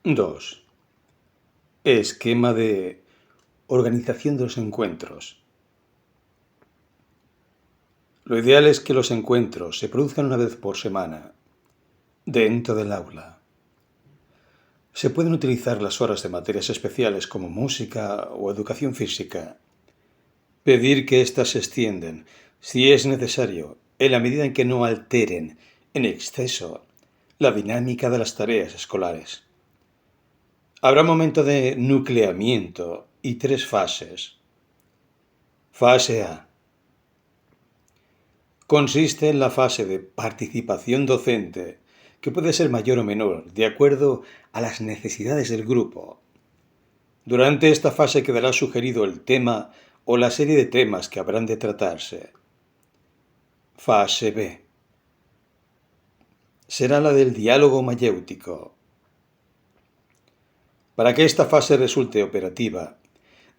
2. Esquema de organización de los encuentros. Lo ideal es que los encuentros se produzcan una vez por semana, dentro del aula. Se pueden utilizar las horas de materias especiales como música o educación física. Pedir que éstas se extiendan, si es necesario, en la medida en que no alteren en exceso la dinámica de las tareas escolares. Habrá momento de nucleamiento y 3 fases. Fase A. Consiste en la fase de participación docente, que puede ser mayor o menor, de acuerdo a las necesidades del grupo. Durante esta fase quedará sugerido el tema o la serie de temas que habrán de tratarse. Fase B. Será la del diálogo mayéutico. Para que esta fase resulte operativa,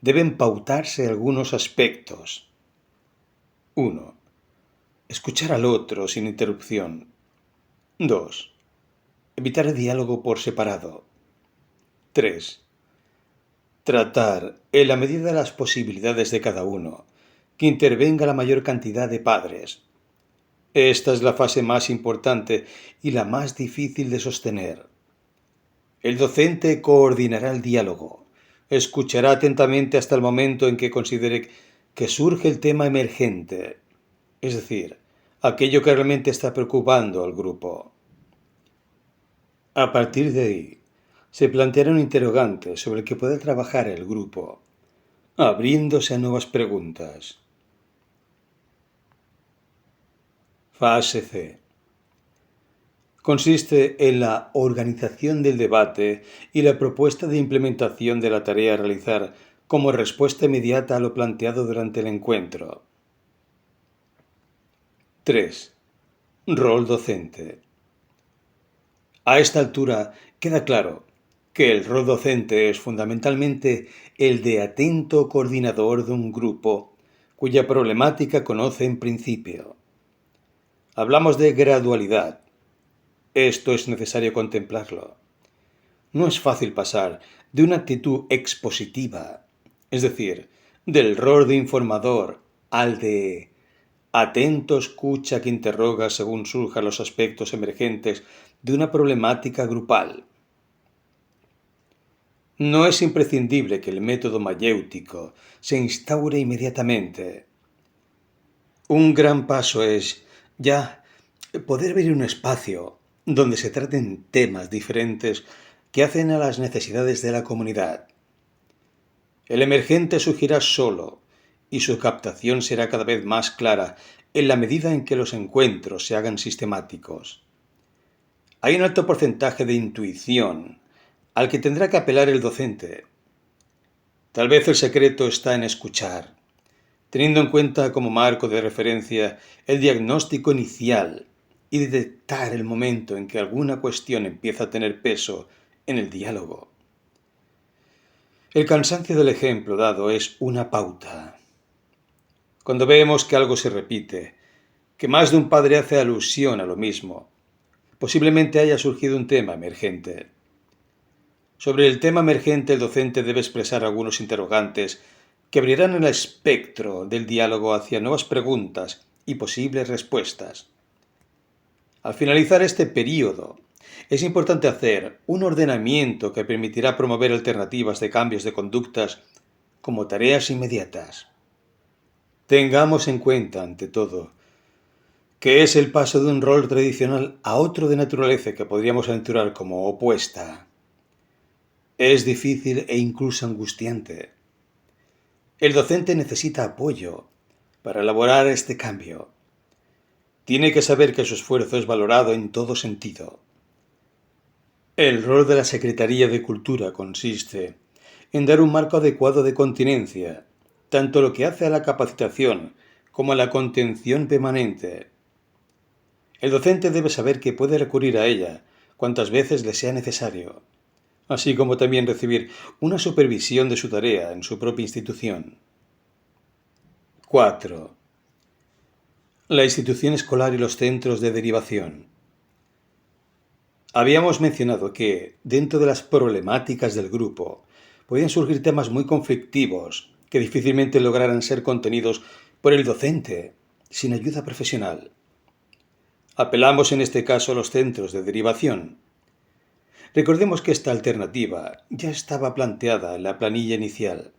deben pautarse algunos aspectos. 1. Escuchar al otro sin interrupción. 2. Evitar el diálogo por separado. 3. Tratar, en la medida de las posibilidades de cada uno, que intervenga la mayor cantidad de padres. Esta es la fase más importante y la más difícil de sostener. El docente coordinará el diálogo, escuchará atentamente hasta el momento en que considere que surge el tema emergente, es decir, aquello que realmente está preocupando al grupo. A partir de ahí, se planteará un interrogante sobre el que puede trabajar el grupo, abriéndose a nuevas preguntas. Fase C. Consiste en la organización del debate y la propuesta de implementación de la tarea a realizar como respuesta inmediata a lo planteado durante el encuentro. 3. Rol docente. A esta altura queda claro que el rol docente es fundamentalmente el de atento coordinador de un grupo cuya problemática conoce en principio. Hablamos de gradualidad. Esto es necesario contemplarlo. No es fácil pasar de una actitud expositiva, es decir, del rol de informador, al de atento escucha que interroga según surjan los aspectos emergentes de una problemática grupal. No es imprescindible que el método mayéutico se instaure inmediatamente. Un gran paso es ya poder ver un espacio donde se traten temas diferentes que hacen a las necesidades de la comunidad. El emergente surgirá solo y su captación será cada vez más clara en la medida en que los encuentros se hagan sistemáticos. Hay un alto porcentaje de intuición al que tendrá que apelar el docente. Tal vez el secreto está en escuchar, teniendo en cuenta como marco de referencia el diagnóstico inicial y detectar el momento en que alguna cuestión empieza a tener peso en el diálogo. El cansancio del ejemplo dado es una pauta. Cuando vemos que algo se repite, que más de un padre hace alusión a lo mismo, posiblemente haya surgido un tema emergente. Sobre el tema emergente el docente debe expresar algunos interrogantes que abrirán el espectro del diálogo hacia nuevas preguntas y posibles respuestas. Al finalizar este período, es importante hacer un ordenamiento que permitirá promover alternativas de cambios de conductas como tareas inmediatas. Tengamos en cuenta, ante todo, que es el paso de un rol tradicional a otro de naturaleza que podríamos aventurar como opuesta. Es difícil e incluso angustiante. El docente necesita apoyo para elaborar este cambio. Tiene que saber que su esfuerzo es valorado en todo sentido. El rol de la Secretaría de Cultura consiste en dar un marco adecuado de continencia, tanto lo que hace a la capacitación como a la contención permanente. El docente debe saber que puede recurrir a ella cuantas veces le sea necesario, así como también recibir una supervisión de su tarea en su propia institución. 4. La institución escolar y los centros de derivación. Habíamos mencionado que, dentro de las problemáticas del grupo, podían surgir temas muy conflictivos que difícilmente lograran ser contenidos por el docente sin ayuda profesional. Apelamos en este caso a los centros de derivación. Recordemos que esta alternativa ya estaba planteada en la planilla inicial.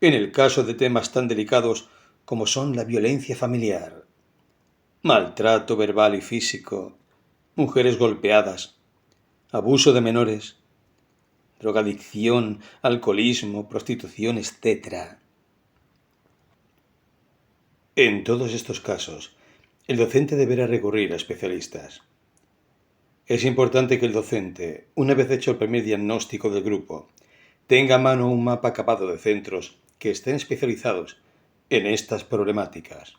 En el caso de temas tan delicados como son la violencia familiar, maltrato verbal y físico, mujeres golpeadas, abuso de menores, drogadicción, alcoholismo, prostitución, etc. En todos estos casos, el docente deberá recurrir a especialistas. Es importante que el docente, una vez hecho el primer diagnóstico del grupo, tenga a mano un mapa acabado de centros que estén especializados en estas problemáticas.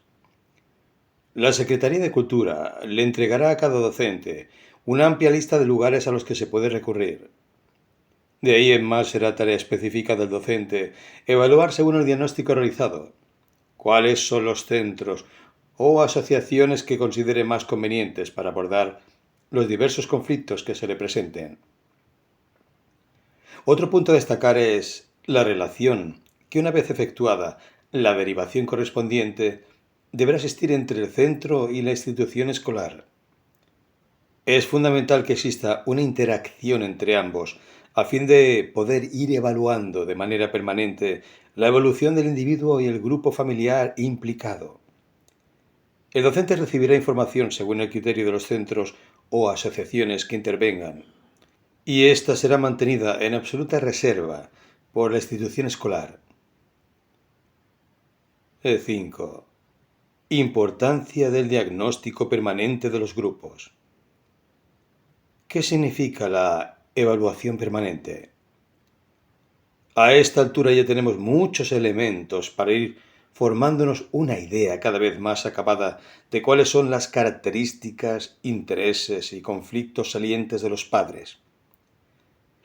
La Secretaría de Cultura le entregará a cada docente una amplia lista de lugares a los que se puede recurrir. De ahí en más será tarea específica del docente evaluar según el diagnóstico realizado cuáles son los centros o asociaciones que considere más convenientes para abordar los diversos conflictos que se le presenten. Otro punto a destacar es la relación que, una vez efectuada la derivación correspondiente, deberá existir entre el centro y la institución escolar. Es fundamental que exista una interacción entre ambos a fin de poder ir evaluando de manera permanente la evolución del individuo y el grupo familiar implicado. El docente recibirá información según el criterio de los centros o asociaciones que intervengan, y ésta será mantenida en absoluta reserva por la institución escolar. 5. Importancia del diagnóstico permanente de los grupos. ¿Qué significa la evaluación permanente? A esta altura ya tenemos muchos elementos para ir formándonos una idea cada vez más acabada de cuáles son las características, intereses y conflictos salientes de los padres.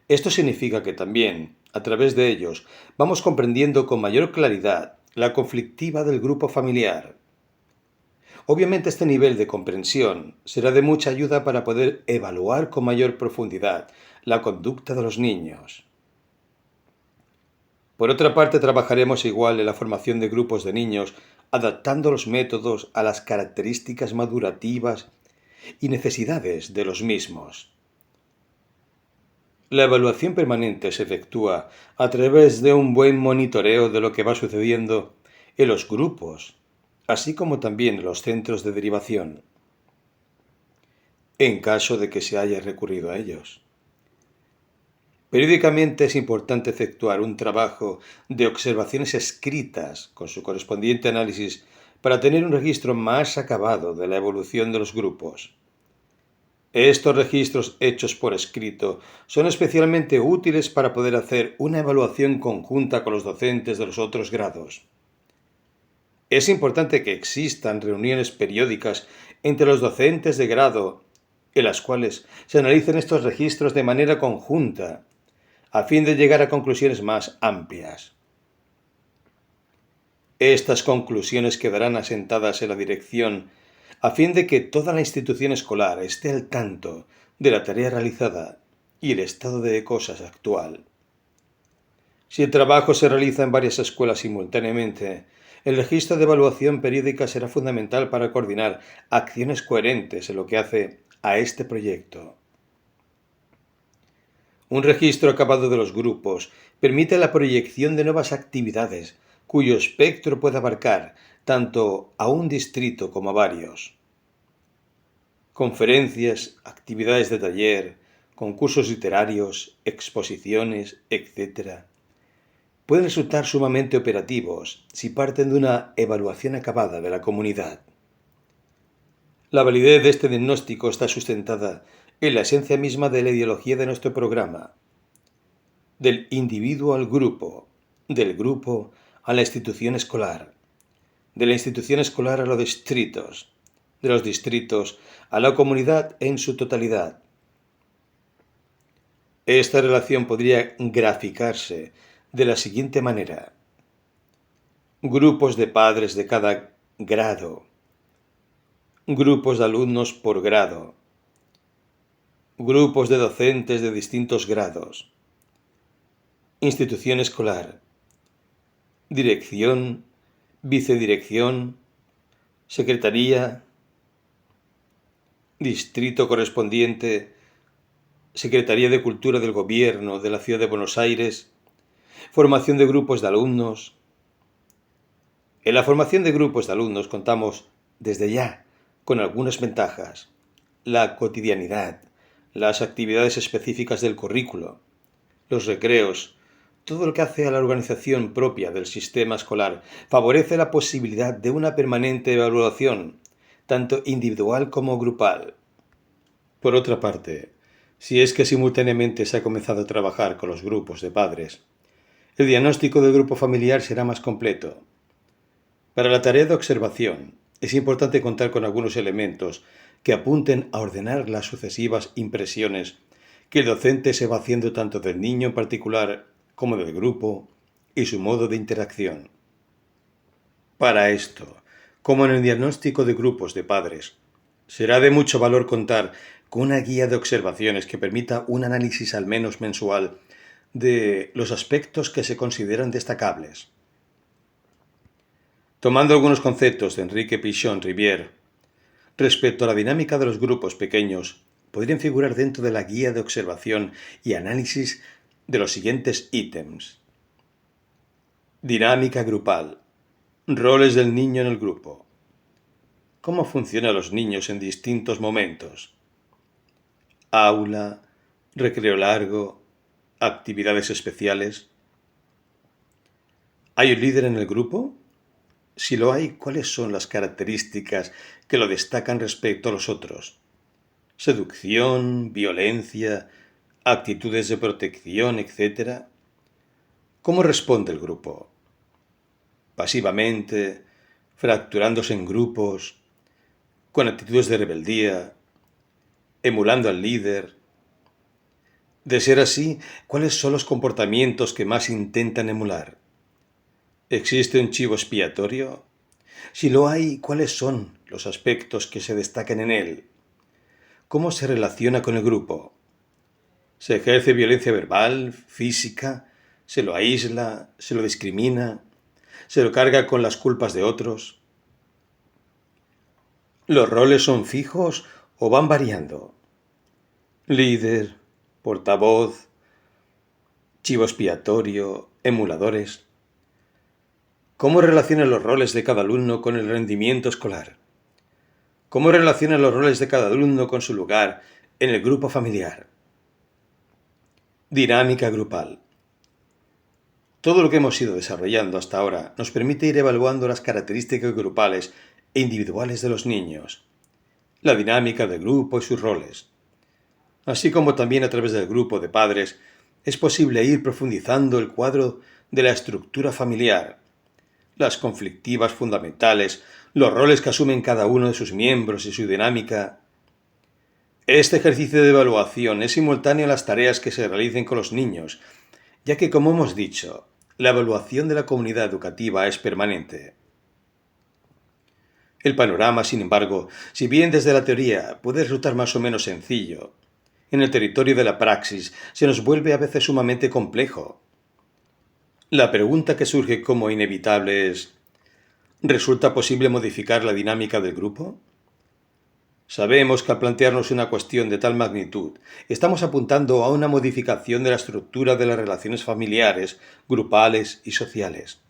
Esto significa que también, a través de ellos, vamos comprendiendo con mayor claridad la conflictiva del grupo familiar. Obviamente este nivel de comprensión será de mucha ayuda para poder evaluar con mayor profundidad la conducta de los niños. Por otra parte, trabajaremos igual en la formación de grupos de niños, adaptando los métodos a las características madurativas y necesidades de los mismos. La evaluación permanente se efectúa a través de un buen monitoreo de lo que va sucediendo en los grupos, así como también en los centros de derivación, en caso de que se haya recurrido a ellos. Periódicamente es importante efectuar un trabajo de observaciones escritas con su correspondiente análisis para tener un registro más acabado de la evolución de los grupos. Estos registros hechos por escrito son especialmente útiles para poder hacer una evaluación conjunta con los docentes de los otros grados. Es importante que existan reuniones periódicas entre los docentes de grado en las cuales se analicen estos registros de manera conjunta a fin de llegar a conclusiones más amplias. Estas conclusiones quedarán asentadas en la dirección a fin de que toda la institución escolar esté al tanto de la tarea realizada y el estado de cosas actual. Si el trabajo se realiza en varias escuelas simultáneamente, el registro de evaluación periódica será fundamental para coordinar acciones coherentes en lo que hace a este proyecto. Un registro acabado de los grupos permite la proyección de nuevas actividades cuyo espectro puede abarcar tanto a un distrito como a varios. Conferencias, actividades de taller, concursos literarios, exposiciones, etc. pueden resultar sumamente operativos si parten de una evaluación acabada de la comunidad. La validez de este diagnóstico está sustentada en la esencia misma de la ideología de nuestro programa, del individuo al grupo, del grupo a la institución escolar, de la institución escolar a los distritos, de los distritos a la comunidad en su totalidad. Esta relación podría graficarse de la siguiente manera. Grupos de padres de cada grado, grupos de alumnos por grado, grupos de docentes de distintos grados, institución escolar, dirección, vicedirección, secretaría, distrito correspondiente, Secretaría de Cultura del Gobierno de la Ciudad de Buenos Aires, formación de grupos de alumnos. En la formación de grupos de alumnos contamos desde ya con algunas ventajas: la cotidianidad, las actividades específicas del currículo, los recreos, todo lo que hace a la organización propia del sistema escolar favorece la posibilidad de una permanente evaluación, tanto individual como grupal. Por otra parte, si es que simultáneamente se ha comenzado a trabajar con los grupos de padres, el diagnóstico del grupo familiar será más completo. Para la tarea de observación, es importante contar con algunos elementos que apunten a ordenar las sucesivas impresiones que el docente se va haciendo tanto del niño en particular como del grupo y su modo de interacción. Para esto, como en el diagnóstico de grupos de padres, será de mucho valor contar con una guía de observaciones que permita un análisis al menos mensual de los aspectos que se consideran destacables. Tomando algunos conceptos de Enrique Pichon Rivière respecto a la dinámica de los grupos pequeños, podrían figurar dentro de la guía de observación y análisis de los siguientes ítems: dinámica grupal, roles del niño en el grupo, cómo funcionan los niños en distintos momentos, aula, recreo largo, actividades especiales. ¿Hay un líder en el grupo? Si lo hay, ¿cuáles son las características que lo destacan respecto a los otros? Seducción, violencia, actitudes de protección, etc. ¿Cómo responde el grupo? Pasivamente, fracturándose en grupos, con actitudes de rebeldía, emulando al líder. De ser así, ¿cuáles son los comportamientos que más intentan emular? ¿Existe un chivo expiatorio? Si lo hay, ¿cuáles son los aspectos que se destacan en él? ¿Cómo se relaciona con el grupo? ¿Se ejerce violencia verbal, física? ¿Se lo aísla? ¿Se lo discrimina? ¿Se lo carga con las culpas de otros? ¿Los roles son fijos o van variando? Líder, portavoz, chivo expiatorio, emuladores. ¿Cómo relacionan los roles de cada alumno con el rendimiento escolar? ¿Cómo relacionan los roles de cada alumno con su lugar en el grupo familiar? Dinámica grupal. Todo lo que hemos ido desarrollando hasta ahora nos permite ir evaluando las características grupales e individuales de los niños, la dinámica del grupo y sus roles. Así como también a través del grupo de padres es posible ir profundizando el cuadro de la estructura familiar, las conflictivas fundamentales, los roles que asumen cada uno de sus miembros y su dinámica. Este ejercicio de evaluación es simultáneo a las tareas que se realicen con los niños, ya que, como hemos dicho, la evaluación de la comunidad educativa es permanente. El panorama, sin embargo, si bien desde la teoría puede resultar más o menos sencillo, en el territorio de la praxis se nos vuelve a veces sumamente complejo. La pregunta que surge como inevitable es: ¿resulta posible modificar la dinámica del grupo? Sabemos que al plantearnos una cuestión de tal magnitud, estamos apuntando a una modificación de la estructura de las relaciones familiares, grupales y sociales.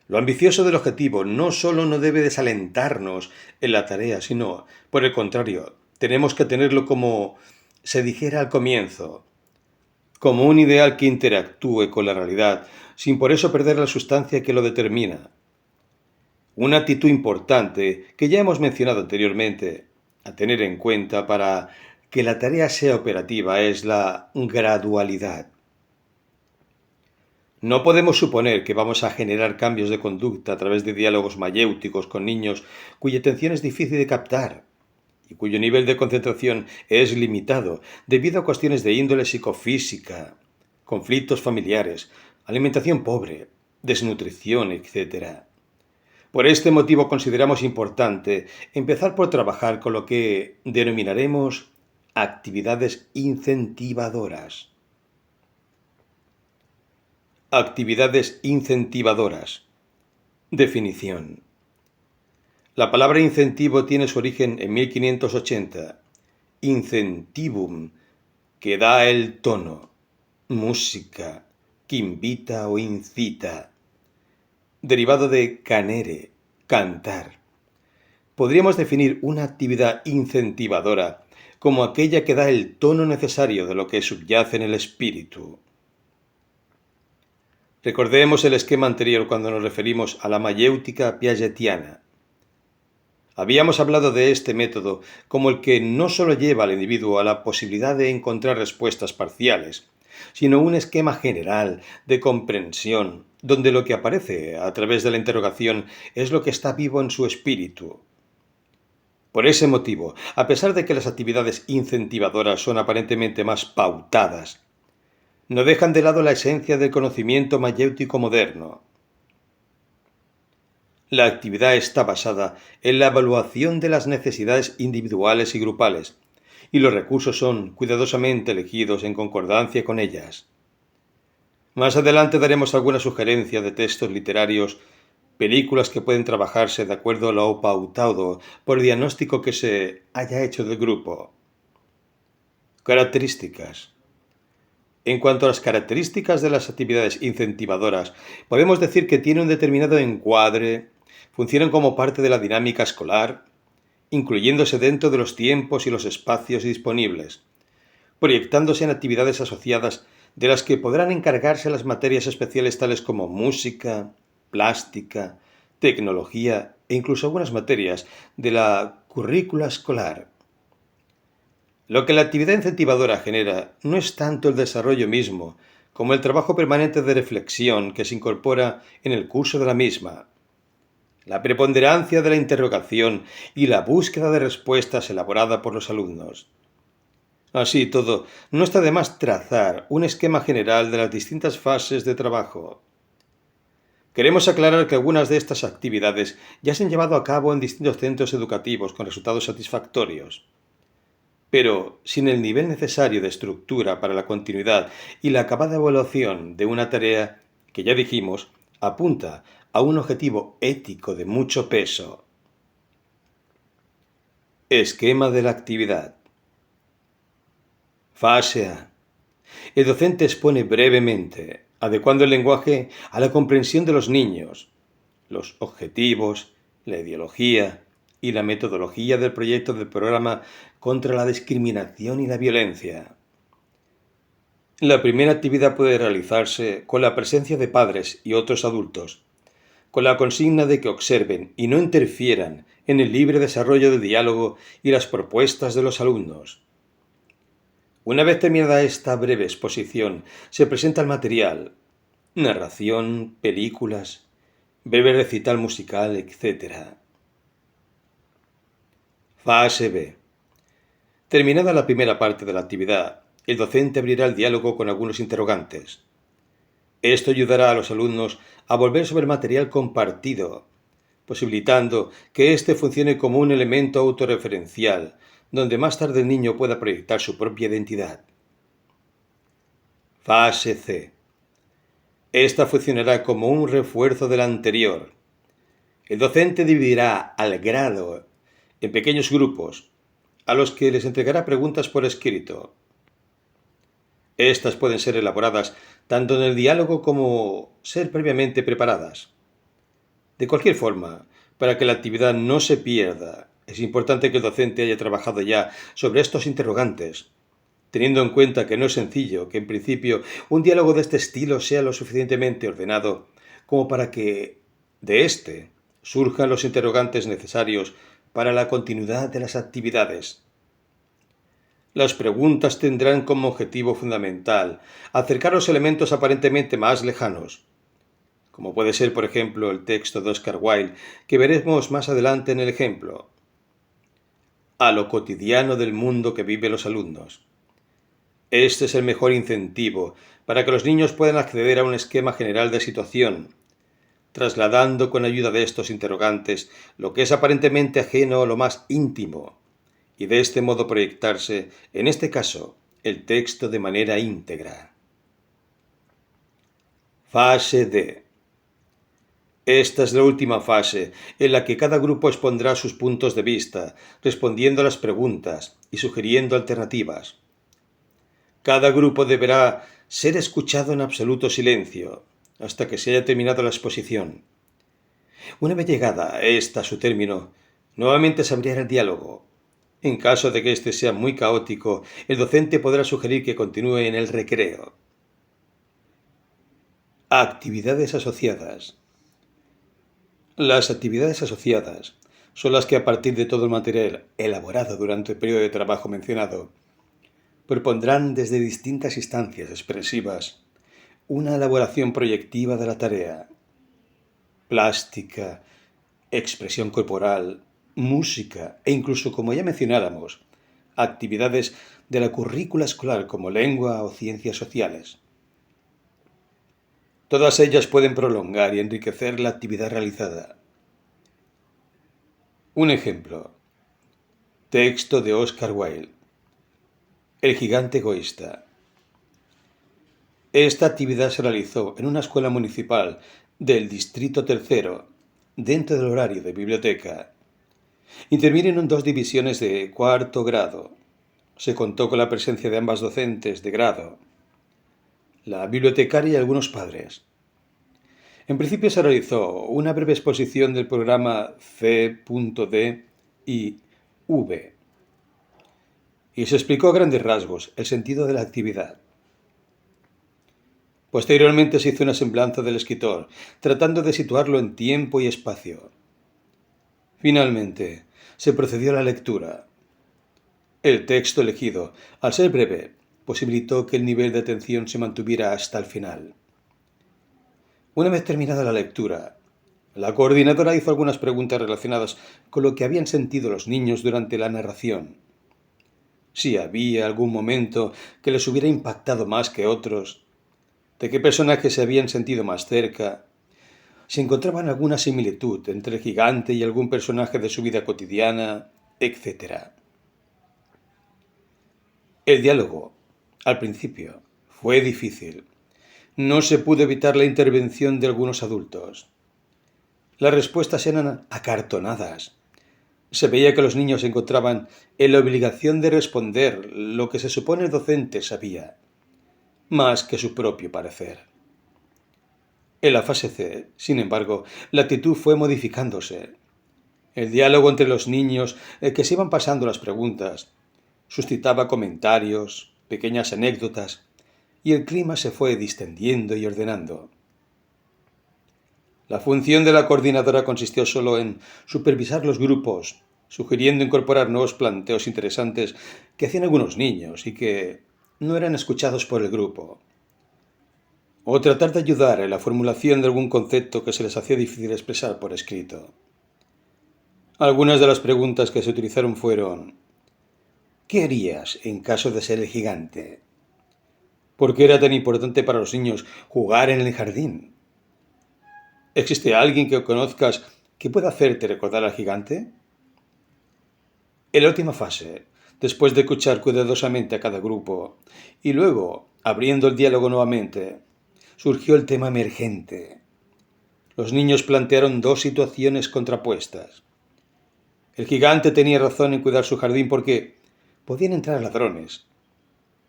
Lo ambicioso del objetivo no solo no debe desalentarnos en la tarea, sino, por el contrario, tenemos que tenerlo como se dijera al comienzo, como un ideal que interactúe con la realidad, sin por eso perder la sustancia que lo determina. Una actitud importante que ya hemos mencionado anteriormente a tener en cuenta para que la tarea sea operativa es la gradualidad. No podemos suponer que vamos a generar cambios de conducta a través de diálogos mayéuticos con niños cuya atención es difícil de captar y cuyo nivel de concentración es limitado debido a cuestiones de índole psicofísica, conflictos familiares, alimentación pobre, desnutrición, etc. Por este motivo consideramos importante empezar por trabajar con lo que denominaremos Actividades incentivadoras. Actividades incentivadoras. Definición. La palabra incentivo tiene su origen en 1580. Incentivum, que da el tono. Música, que invita o incita. Derivado de canere, cantar. Podríamos definir una actividad incentivadora como aquella que da el tono necesario de lo que subyace en el espíritu. Recordemos el esquema anterior cuando nos referimos a la mayéutica piagetiana. Habíamos hablado de este método como el que no solo lleva al individuo a la posibilidad de encontrar respuestas parciales, sino un esquema general de comprensión, donde lo que aparece a través de la interrogación es lo que está vivo en su espíritu. Por ese motivo, a pesar de que las actividades incentivadoras son aparentemente más pautadas, no dejan de lado la esencia del conocimiento mayéutico moderno. La actividad está basada en la evaluación de las necesidades individuales y grupales, y los recursos son cuidadosamente elegidos en concordancia con ellas. Más adelante daremos alguna sugerencia de textos literarios, películas que pueden trabajarse de acuerdo a lo pautado por el diagnóstico que se haya hecho del grupo. Características. En cuanto a las características de las actividades incentivadoras, podemos decir que tienen un determinado encuadre, funcionan como parte de la dinámica escolar, incluyéndose dentro de los tiempos y los espacios disponibles, proyectándose en actividades asociadas de las que podrán encargarse las materias especiales tales como música, plástica, tecnología e incluso algunas materias de la currícula escolar. Lo que la actividad incentivadora genera no es tanto el desarrollo mismo, como el trabajo permanente de reflexión que se incorpora en el curso de la misma. La preponderancia de la interrogación y la búsqueda de respuestas elaborada por los alumnos. Así y todo, no está de más trazar un esquema general de las distintas fases de trabajo. Queremos aclarar que algunas de estas actividades ya se han llevado a cabo en distintos centros educativos con resultados satisfactorios. Pero sin el nivel necesario de estructura para la continuidad y la acabada evaluación de una tarea que ya dijimos apunta a un objetivo ético de mucho peso. Esquema de la actividad. Fase A. El docente expone brevemente, adecuando el lenguaje a la comprensión de los niños, los objetivos, la ideología y la metodología del proyecto del programa contra la discriminación y la violencia. La primera actividad puede realizarse con la presencia de padres y otros adultos, con la consigna de que observen y no interfieran en el libre desarrollo del diálogo y las propuestas de los alumnos. Una vez terminada esta breve exposición, se presenta el material, narración, películas, breve recital musical, etc. Fase B. Terminada la primera parte de la actividad, el docente abrirá el diálogo con algunos interrogantes. Esto ayudará a los alumnos a volver sobre el material compartido, posibilitando que éste funcione como un elemento autorreferencial, donde más tarde el niño pueda proyectar su propia identidad. Fase C. Esta funcionará como un refuerzo de la anterior. El docente dividirá al grado en pequeños grupos, a los que les entregará preguntas por escrito. Estas pueden ser elaboradas tanto en el diálogo como ser previamente preparadas. De cualquier forma, para que la actividad no se pierda, es importante que el docente haya trabajado ya sobre estos interrogantes, teniendo en cuenta que no es sencillo que en principio un diálogo de este estilo sea lo suficientemente ordenado como para que de éste surjan los interrogantes necesarios para la continuidad de las actividades. Las preguntas tendrán como objetivo fundamental acercar los elementos aparentemente más lejanos, como puede ser, por ejemplo, el texto de Oscar Wilde, que veremos más adelante en el ejemplo, a lo cotidiano del mundo que viven los alumnos. Este es el mejor incentivo para que los niños puedan acceder a un esquema general de situación, trasladando con ayuda de estos interrogantes lo que es aparentemente ajeno a lo más íntimo, y de este modo proyectarse, en este caso, el texto de manera íntegra. Fase D. Esta es la última fase, en la que cada grupo expondrá sus puntos de vista, respondiendo a las preguntas y sugiriendo alternativas. Cada grupo deberá ser escuchado en absoluto silencio, hasta que se haya terminado la exposición. Una vez llegada esta a su término, nuevamente se abrirá el diálogo. En caso de que éste sea muy caótico, el docente podrá sugerir que continúe en el recreo. Actividades asociadas. Las actividades asociadas son las que, a partir de todo el material elaborado durante el periodo de trabajo mencionado, propondrán desde distintas instancias expresivas una elaboración proyectiva de la tarea. Plástica, expresión corporal, música e incluso, como ya mencionáramos, actividades de la currícula escolar como lengua o ciencias sociales. Todas ellas pueden prolongar y enriquecer la actividad realizada. Un ejemplo. Texto de Oscar Wilde. El gigante egoísta. Esta actividad se realizó en una escuela municipal del Distrito Tercero, dentro del horario de biblioteca. Intervinieron 2 divisiones de cuarto grado. Se contó con la presencia de ambas docentes de grado, la bibliotecaria y algunos padres. En principio se realizó una breve exposición del programa C.D y V, y se explicó a grandes rasgos el sentido de la actividad. Posteriormente se hizo una semblanza del escritor, tratando de situarlo en tiempo y espacio. Finalmente, se procedió a la lectura. El texto elegido, al ser breve, posibilitó que el nivel de atención se mantuviera hasta el final. Una vez terminada la lectura, la coordinadora hizo algunas preguntas relacionadas con lo que habían sentido los niños durante la narración. Si había algún momento que les hubiera impactado más que otros, de qué personajes se habían sentido más cerca, si encontraban alguna similitud entre el gigante y algún personaje de su vida cotidiana, etc. El diálogo, al principio, fue difícil. No se pudo evitar la intervención de algunos adultos. Las respuestas eran acartonadas. Se veía que los niños se encontraban en la obligación de responder lo que se supone el docente sabía, más que su propio parecer. En la fase C, sin embargo, la actitud fue modificándose. El diálogo entre los niños, que se iban pasando las preguntas, suscitaba comentarios, pequeñas anécdotas, y el clima se fue distendiendo y ordenando. La función de la coordinadora consistió solo en supervisar los grupos, sugiriendo incorporar nuevos planteos interesantes que hacían algunos niños y que no eran escuchados por el grupo, o tratar de ayudar en la formulación de algún concepto que se les hacía difícil expresar por escrito. Algunas de las preguntas que se utilizaron fueron: ¿qué harías en caso de ser el gigante? ¿Por qué era tan importante para los niños jugar en el jardín? ¿Existe alguien que conozcas que pueda hacerte recordar al gigante? En la última fase, después de escuchar cuidadosamente a cada grupo y luego abriendo el diálogo nuevamente, surgió el tema emergente. Los niños plantearon 2 situaciones contrapuestas. El gigante tenía razón en cuidar su jardín porque podían entrar ladrones.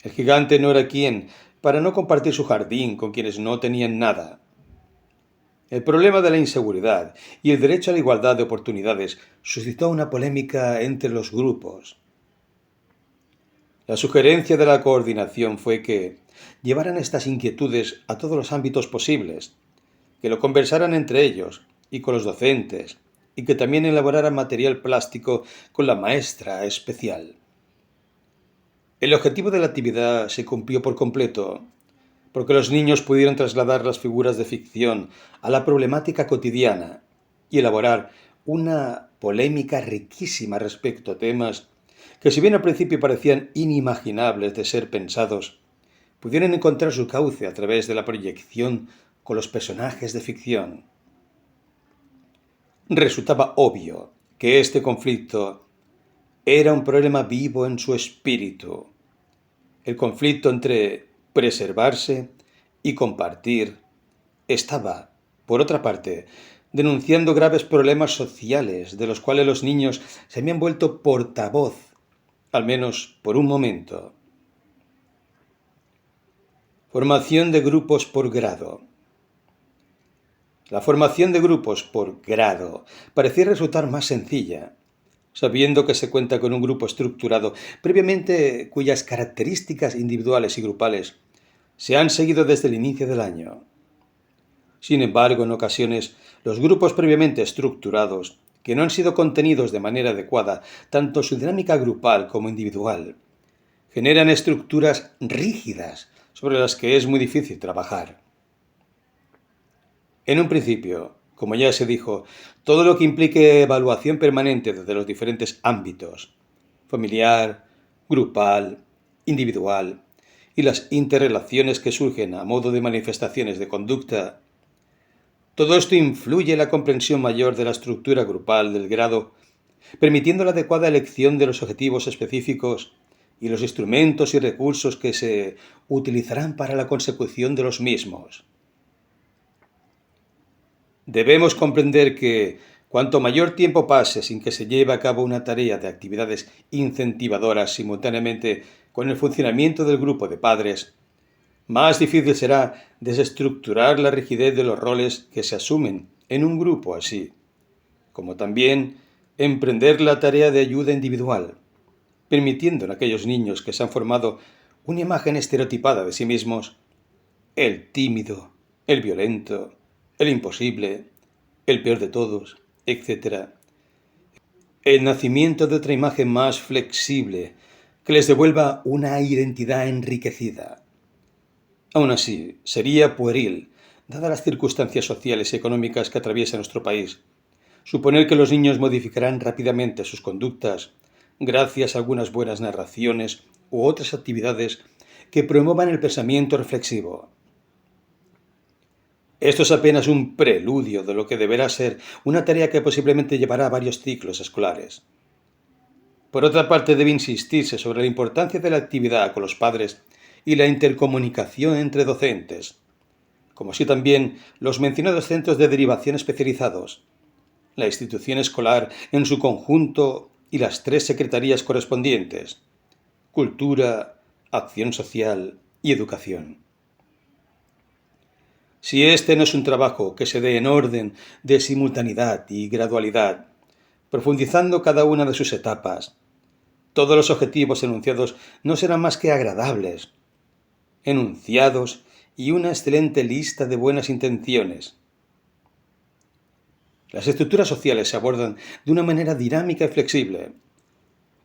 El gigante no era quien para no compartir su jardín con quienes no tenían nada. El problema de la inseguridad y el derecho a la igualdad de oportunidades suscitó una polémica entre los grupos. La sugerencia de la coordinación fue que llevaran estas inquietudes a todos los ámbitos posibles, que lo conversaran entre ellos y con los docentes, y que también elaboraran material plástico con la maestra especial. El objetivo de la actividad se cumplió por completo, porque los niños pudieron trasladar las figuras de ficción a la problemática cotidiana y elaborar una polémica riquísima respecto a temas que, si bien al principio parecían inimaginables de ser pensados, pudieron encontrar su cauce a través de la proyección con los personajes de ficción. Resultaba obvio que este conflicto era un problema vivo en su espíritu. El conflicto entre preservarse y compartir estaba, por otra parte, denunciando graves problemas sociales de los cuales los niños se habían vuelto portavoz, al menos por un momento. Formación de grupos por grado. La formación de grupos por grado parecía resultar más sencilla, sabiendo que se cuenta con un grupo estructurado previamente cuyas características individuales y grupales se han seguido desde el inicio del año. Sin embargo, en ocasiones, los grupos previamente estructurados, que no han sido contenidos de manera adecuada, tanto su dinámica grupal como individual, generan estructuras rígidas sobre las que es muy difícil trabajar. En un principio, como ya se dijo, todo lo que implique evaluación permanente desde los diferentes ámbitos, familiar, grupal, individual, y las interrelaciones que surgen a modo de manifestaciones de conducta, todo esto influye en la comprensión mayor de la estructura grupal del grado, permitiendo la adecuada elección de los objetivos específicos y los instrumentos y recursos que se utilizarán para la consecución de los mismos. Debemos comprender que cuanto mayor tiempo pase sin que se lleve a cabo una tarea de actividades incentivadoras simultáneamente con el funcionamiento del grupo de padres, más difícil será desestructurar la rigidez de los roles que se asumen en un grupo así, como también emprender la tarea de ayuda individual, permitiendo en aquellos niños que se han formado una imagen estereotipada de sí mismos, el tímido, el violento, el imposible, el peor de todos, etc. El nacimiento de otra imagen más flexible que les devuelva una identidad enriquecida. Aún así, sería pueril, dadas las circunstancias sociales y económicas que atraviesa nuestro país, suponer que los niños modificarán rápidamente sus conductas gracias a algunas buenas narraciones u otras actividades que promuevan el pensamiento reflexivo. Esto es apenas un preludio de lo que deberá ser una tarea que posiblemente llevará varios ciclos escolares. Por otra parte, debe insistirse sobre la importancia de la actividad con los padres y la intercomunicación entre docentes, como así también los mencionados centros de derivación especializados, la institución escolar en su conjunto y las 3 secretarías correspondientes: Cultura, Acción Social y Educación. Si este no es un trabajo que se dé en orden de simultaneidad y gradualidad, profundizando cada una de sus etapas, todos los objetivos enunciados no serán más que agradables, enunciados y una excelente lista de buenas intenciones. Las estructuras sociales se abordan de una manera dinámica y flexible.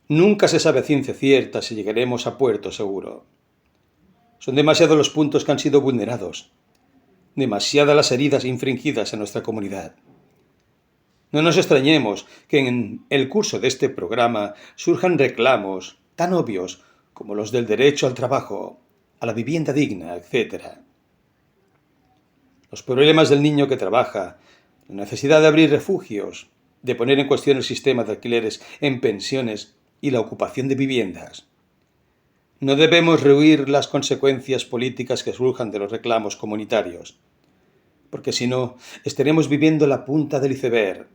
Nunca se sabe a ciencia cierta si llegaremos a puerto seguro. Son demasiados los puntos que han sido vulnerados, demasiadas las heridas infringidas en nuestra comunidad. No nos extrañemos que en el curso de este programa surjan reclamos tan obvios como los del derecho al trabajo, a la vivienda digna, etc. Los problemas del niño que trabaja, la necesidad de abrir refugios, de poner en cuestión el sistema de alquileres en pensiones y la ocupación de viviendas. No debemos rehuir las consecuencias políticas que surjan de los reclamos comunitarios, porque si no, estaremos viviendo la punta del iceberg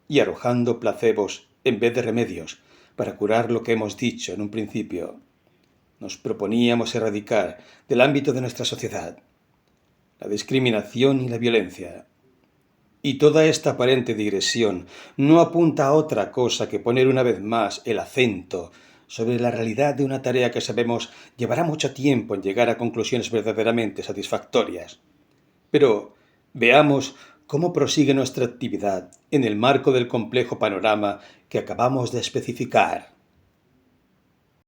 y arrojando placebos en vez de remedios para curar lo que hemos dicho en un principio. Nos proponíamos erradicar del ámbito de nuestra sociedad la discriminación y la violencia. Y toda esta aparente digresión no apunta a otra cosa que poner una vez más el acento sobre la realidad de una tarea que sabemos llevará mucho tiempo en llegar a conclusiones verdaderamente satisfactorias. Pero veamos cómo prosigue nuestra actividad en el marco del complejo panorama que acabamos de especificar.